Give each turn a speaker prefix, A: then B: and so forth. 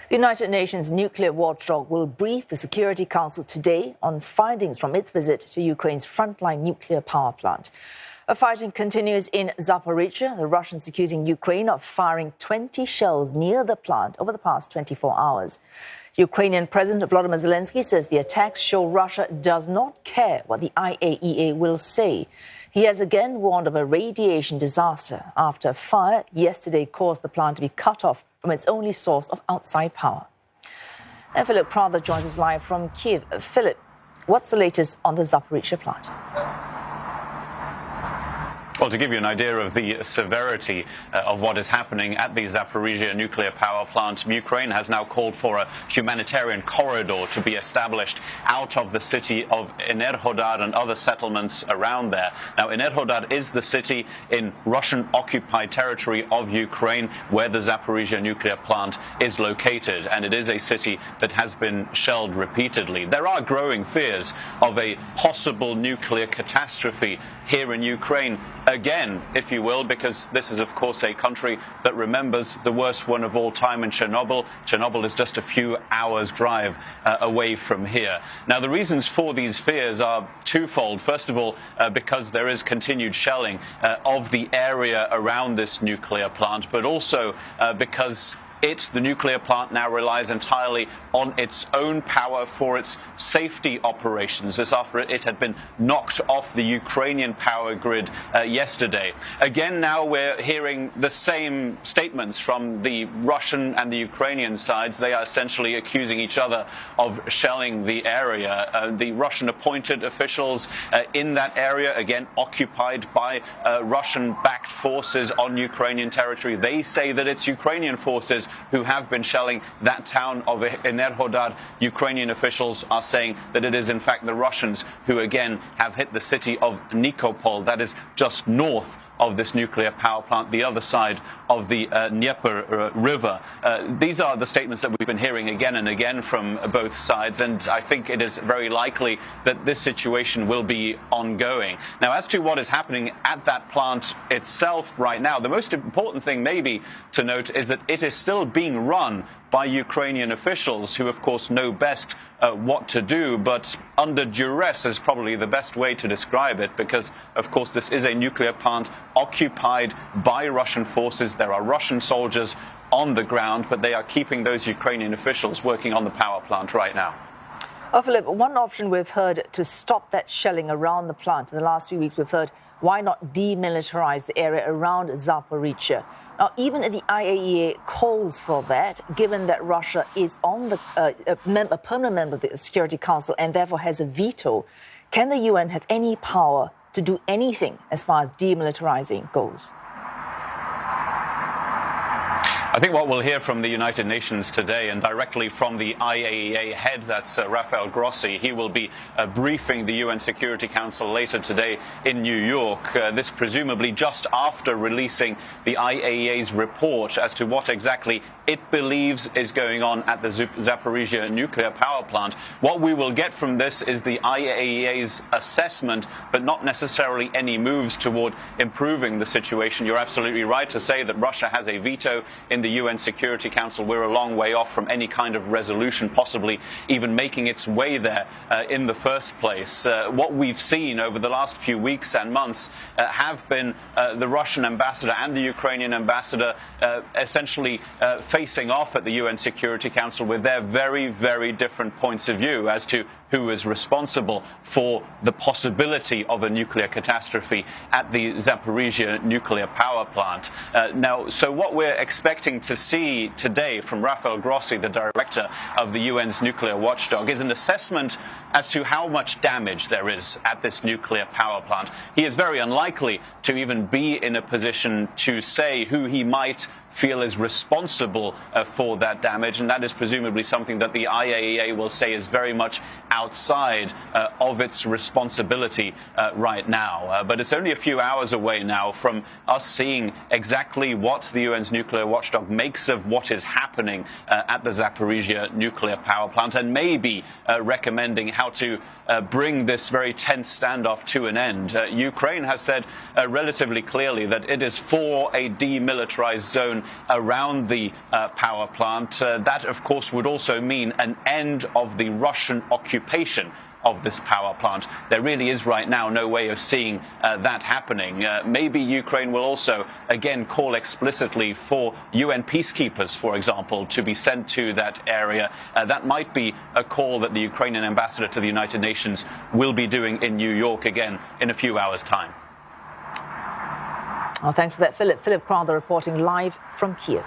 A: The United Nations nuclear watchdog will brief the Security Council today on findings from its visit to Ukraine's frontline nuclear power plant. Fighting continues in Zaporizhzhia, the Russians accusing Ukraine of firing 20 shells near the plant over the past 24 hours. Ukrainian President Volodymyr Zelenskyy says the attacks show Russia does not care what the IAEA will say. He has again warned of a radiation disaster after a fire yesterday caused the plant to be cut off from its only source of outside power. And Philip Prather joins us live from Kiev. Philip, what's the latest on the Zaporizhzhia plant?
B: Well, to give you an idea of the severity of what is happening at the Zaporizhzhia nuclear power plant, Ukraine has now called for a humanitarian corridor to be established out of the city of Enerhodar and other settlements around there. Now, Enerhodar is the city in Russian-occupied territory of Ukraine where the Zaporizhzhia nuclear plant is located, and it is a city that has been shelled repeatedly. There are growing fears of a possible nuclear catastrophe here in Ukraine again, if you will, because this is, of course, a country that remembers the worst one of all time in Chernobyl. Chernobyl is just a few hours' drive away from here. Now, the reasons for these fears are twofold. First of all, because there is continued shelling of the area around this nuclear plant, but also because the nuclear plant now relies entirely on its own power for its safety operations. This after it had been knocked off the Ukrainian power grid yesterday. Again, now we're hearing the same statements from the Russian and the Ukrainian sides. They are essentially accusing each other of shelling the area. The Russian appointed officials in that area, again occupied by Russian-backed forces on Ukrainian territory, they say that it's Ukrainian forces who have been shelling that town of Enerhodar. Ukrainian officials are saying that it is in fact the Russians who again have hit the city of Nikopol, that is just north of this nuclear power plant, the other side of the Dnieper River. These are the statements that we've been hearing again and again from both sides, and I think it is very likely that this situation will be ongoing. Now, as to what is happening at that plant itself right now, the most important thing maybe to note is that it is still being run by Ukrainian officials who, of course, know best what to do, but under duress is probably the best way to describe it, because, of course, this is a nuclear plant occupied by Russian forces. There are Russian soldiers on the ground, but they are keeping those Ukrainian officials working on the power plant right now.
A: Oh, Philip, one option we've heard to stop that shelling around the plant in the last few weeks, we've heard, why not demilitarize the area around Zaporizhzhia? Now, even if the IAEA calls for that, given that Russia is on the a permanent member of the Security Council and therefore has a veto, can the UN have any power to do anything as far as demilitarizing goes?
B: I think what we'll hear from the United Nations today, and directly from the IAEA head, that's Rafael Grossi, he will be briefing the UN Security Council later today in New York, this presumably just after releasing the IAEA's report as to what exactly it believes is going on at the Zaporizhzhia nuclear power plant. What we will get from this is the IAEA's assessment, but not necessarily any moves toward improving the situation. You're absolutely right to say that Russia has a veto in the UN Security Council. We're a long way off from any kind of resolution, possibly even making its way there in the first place. What we've seen over the last few weeks and months have been the Russian ambassador and the Ukrainian ambassador essentially facing off at the UN Security Council with their very, very different points of view as to who is responsible for the possibility of a nuclear catastrophe at the Zaporizhzhia nuclear power plant. So what we're expecting to see today from Rafael Grossi, the director of the UN's nuclear watchdog, is an assessment as to how much damage there is at this nuclear power plant. He is very unlikely to even be in a position to say who he might feel is responsible for that damage, and that is presumably something that the IAEA will say is very much outside of its responsibility right now. But it's only a few hours away now from us seeing exactly what the UN's nuclear watchdog makes of what is happening at the Zaporizhzhia nuclear power plant, and maybe recommending how to bring this very tense standoff to an end. Ukraine has said relatively clearly that it is for a demilitarized zone around the power plant. That, of course, would also mean an end of the Russian occupation of this power plant. There really is right now no way of seeing that happening. Maybe Ukraine will also again call explicitly for UN peacekeepers, for example, to be sent to that area. That might be a call that the Ukrainian ambassador to the United Nations will be doing in New York again in a few hours' time.
A: Well, thanks for that, Philip. Philip Crowther reporting live from Kiev.